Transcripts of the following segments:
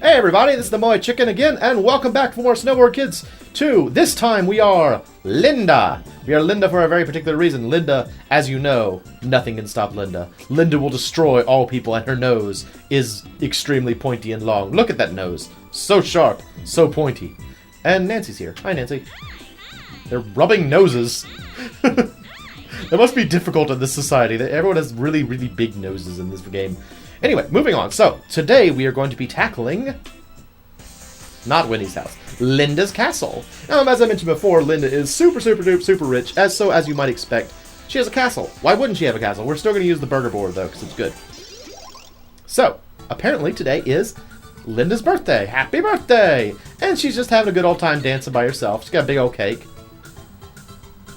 Hey everybody, this is the MoeChicken again, and welcome back for more Snowboard Kids 2. This time we are Linda. We are Linda for a very particular reason. Linda, as you know, nothing can stop Linda. Linda will destroy all people, and her nose is extremely pointy and long. Look at that nose. So sharp, so pointy. And Nancy's here. Hi, Nancy. They're rubbing noses. It must be difficult in this society. Everyone has really, really big noses in this game. Anyway, moving on. So, today we are going to be tackling... not Winnie's house. Linda's castle. Now, as I mentioned before, Linda is super rich. As you might expect, she has a castle. Why wouldn't she have a castle? We're still going to use the burger board, though, because it's good. So, apparently today is Linda's birthday. Happy birthday! And she's just having a good old time dancing by herself. She's got a big old cake.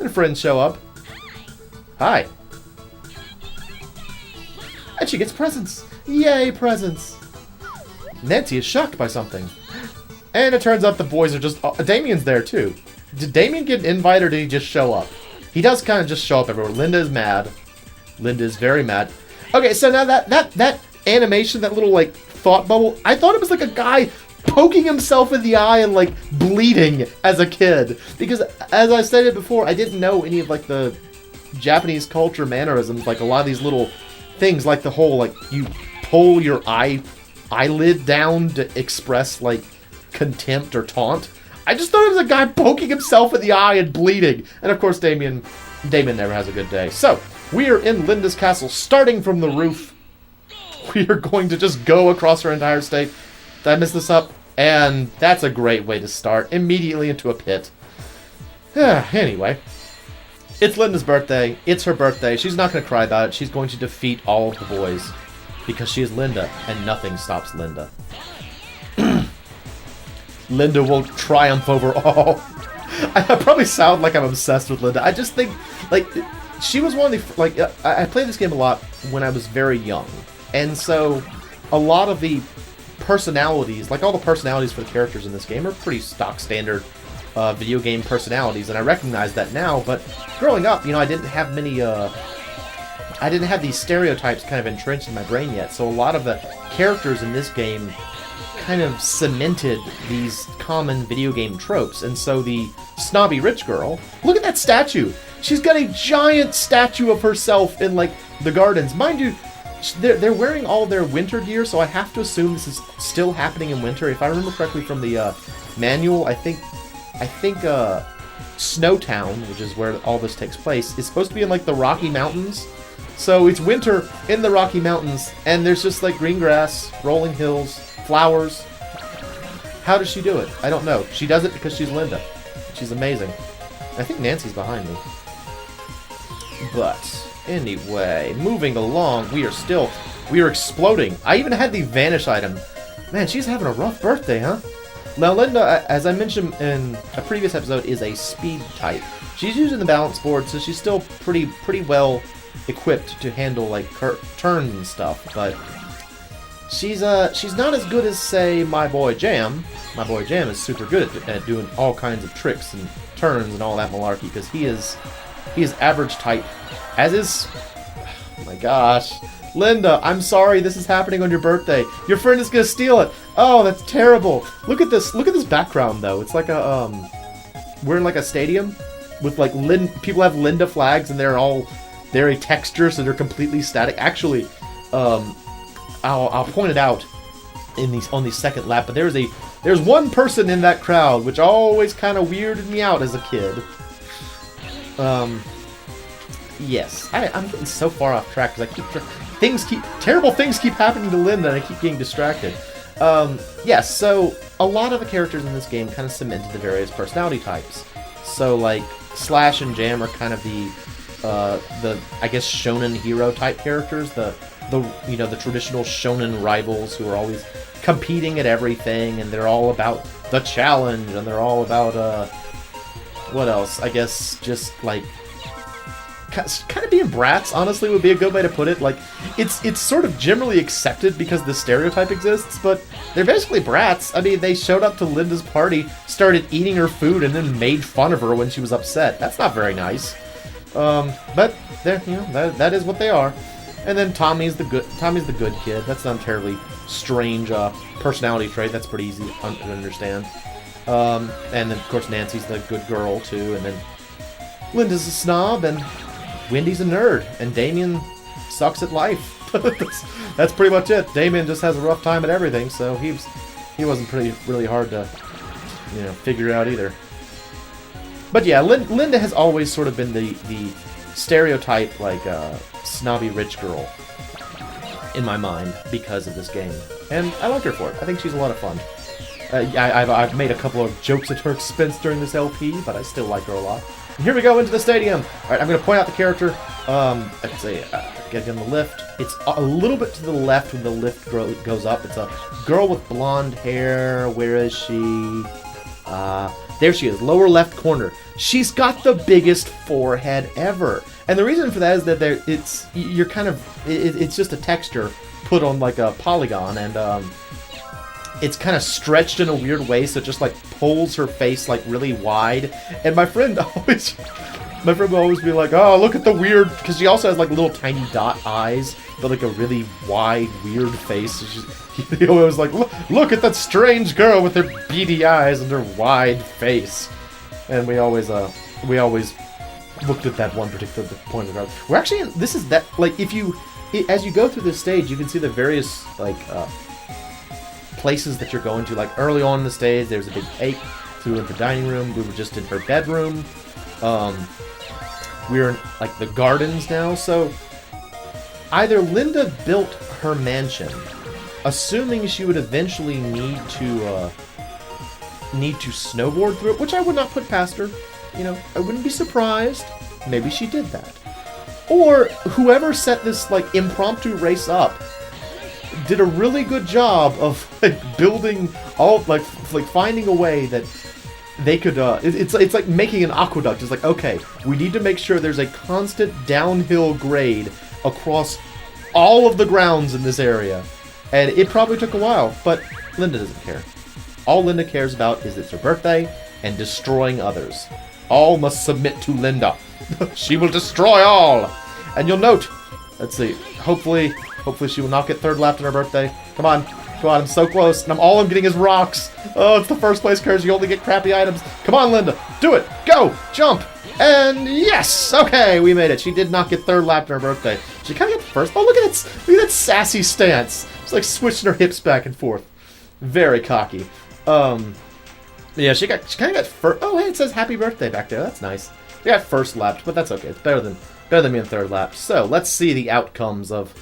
And friends show up. Hi. And she gets presents. Yay, presents! Nancy is shocked by something. And it turns out the boys are just... Damien's there, too. Did Damien get an invite, or did he just show up? He does kind of just show up everywhere. Linda is mad. Linda is very mad. Okay, so now that animation, that little, like, thought bubble, I thought it was like a guy poking himself in the eye and, like, bleeding as a kid. Because, as I stated before, I didn't know any of, like, the Japanese culture mannerisms. Like, a lot of these little things, like the whole, like, you pull your eyelid down to express, like, contempt or taunt. I just thought it was a guy poking himself in the eye and bleeding. And of course, Damien never has a good day. So, we are in Linda's castle, starting from the roof. We are going to just go across her entire state. Did I mess this up? And that's a great way to start. Immediately into a pit. Anyway. It's Linda's birthday. It's her birthday. She's not going to cry about it. She's going to defeat all of the boys. Because she is Linda, and nothing stops Linda. Linda will triumph over all. I probably sound like I'm obsessed with Linda. I just think, like, she was one of the... Like, I played this game a lot when I was very young. And so, a lot of the personalities, like all the personalities for the characters in this game are pretty stock standard video game personalities, and I recognize that now, but growing up, you know, I didn't have many, I didn't have these stereotypes kind of entrenched in my brain yet, so a lot of the characters in this game kind of cemented these common video game tropes, and so the snobby rich girl, look at that statue! She's got a giant statue of herself in, like, the gardens. Mind you, they're wearing all their winter gear, so I have to assume this is still happening in winter. If I remember correctly from the manual, I think Snowtown, which is where all this takes place, is supposed to be in, like, the Rocky Mountains. So it's winter in the Rocky Mountains, and there's just, like, green grass, rolling hills, flowers. How does she do it? I don't know. She does it because she's Linda. She's amazing. I think Nancy's behind me. But, anyway, moving along, we are exploding. I even had the vanish item. Man, she's having a rough birthday, huh? Now, Linda, as I mentioned in a previous episode, is a speed type. She's using the balance board, so she's still pretty well equipped to handle, like, turns and stuff, but she's not as good as, say, my boy Jam. My boy Jam is super good at doing all kinds of tricks and turns and all that malarkey, because he is average type, as is... Oh my gosh. Linda, I'm sorry this is happening on your birthday. Your friend is gonna steal it. Oh, that's terrible. Look at this background, though. It's like a, we're in, like, a stadium with, like, people have Linda flags, and they're a texture, so they're completely static. Actually, I'll point it out on the second lap, but there's one person in that crowd, which always kind of weirded me out as a kid. Yes, I'm getting so far off track because terrible things keep happening to Linda, and I keep getting distracted. Yes, so a lot of the characters in this game kind of cemented the various personality types. So, like, Slash and Jam are kind of the I guess shonen hero type characters, the traditional shonen rivals who are always competing at everything, and they're all about the challenge, and they're all about what else? I guess just, like, kind of being brats, honestly, would be a good way to put it. Like, it's sort of generally accepted because the stereotype exists, but they're basically brats. I mean, they showed up to Linda's party, started eating her food, and then made fun of her when she was upset. That's not very nice. But that is what they are. And then Tommy's the good kid. That's not a terribly strange personality trait. That's pretty easy to understand. And then, of course, Nancy's the good girl, too. And then Linda's a snob, and Wendy's a nerd. And Damien sucks at life. That's pretty much it. Damien just has a rough time at everything, so he wasn't really hard to, figure out either. But yeah, Linda has always sort of been the stereotype, like, snobby rich girl in my mind because of this game. And I like her for it. I think she's a lot of fun. I've made a couple of jokes at her expense during this LP, but I still like her a lot. And here we go into the stadium. Alright, I'm going to point out the character. Let's see, get on the lift. It's a little bit to the left when the lift goes up. It's a girl with blonde hair. Where is she? There she is, lower left corner. She's got the biggest forehead ever. And the reason for that is that it's just a texture put on like a polygon, and it's kind of stretched in a weird way, so it just like pulls her face like really wide. And my friend will always be like, "Oh, look at the weird," because she also has like little tiny dot eyes, but like a really wide, weird face. So he always like, look at that strange girl with her beady eyes and her wide face. And we always looked at that one particular point of the garden. We're actually this is that, like, as you go through this stage, you can see the various like places that you're going to. Like early on in the stage, there's a big cake. Through in the dining room. We were just in her bedroom. We're in like the gardens now. So either Linda built her mansion, assuming she would eventually need to snowboard through it, which I would not put past her. I wouldn't be surprised. Maybe she did that. Or whoever set this like impromptu race up did a really good job of like building all like finding a way that they could it's like making an aqueduct. It's like, okay, we need to make sure there's a constant downhill grade across all of the grounds in this area. And it probably took a while, but Linda doesn't care. All Linda cares about is it's her birthday and destroying others. All must submit to Linda. She will destroy all. And you'll note, let's see, hopefully she will not get third lapped on her birthday. Come on, I'm so close, and all I'm getting is rocks. Oh, it's the first place curse, you only get crappy items. Come on, Linda, do it, go, jump, and yes, okay, we made it. She did not get third lapped on her birthday. She kind of got first. Oh, look at that sassy stance. It's like switching her hips back and forth. Very cocky. Yeah, she kind of got first. Oh, hey, it says happy birthday back there. That's nice. She got first lapped, but that's okay. It's better than being third lapped. So let's see the outcomes of.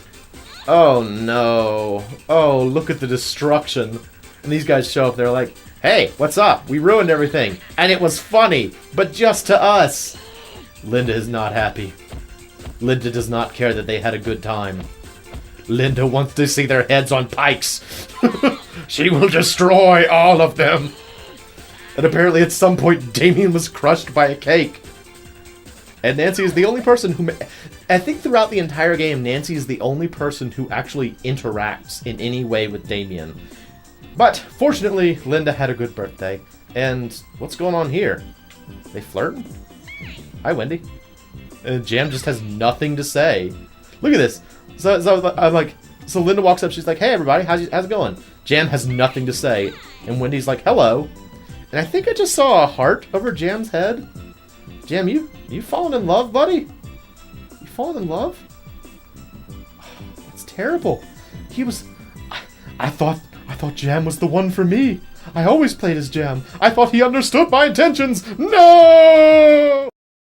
Oh no! Oh, look at the destruction! And these guys show up. They're like, "Hey, what's up? We ruined everything, and it was funny, but just to us." Linda is not happy. Linda does not care that they had a good time. Linda wants to see their heads on pikes. She will destroy all of them. And apparently at some point, Damien was crushed by a cake. And Nancy is the only person who... I think throughout the entire game, Nancy is the only person who actually interacts in any way with Damien. But, fortunately, Linda had a good birthday. And what's going on here? They flirting? Hi, Wendy. And Jam just has nothing to say. Look at this. So I'm like... So Linda walks up, she's like, "Hey, everybody, how's it going?" Jam has nothing to say. And Wendy's like, "Hello." And I think I just saw a heart over Jam's head. Jam, you fallen in love, buddy? You fallen in love? That's terrible. He was... I thought Jam was the one for me. I always played as Jam. I thought he understood my intentions. No!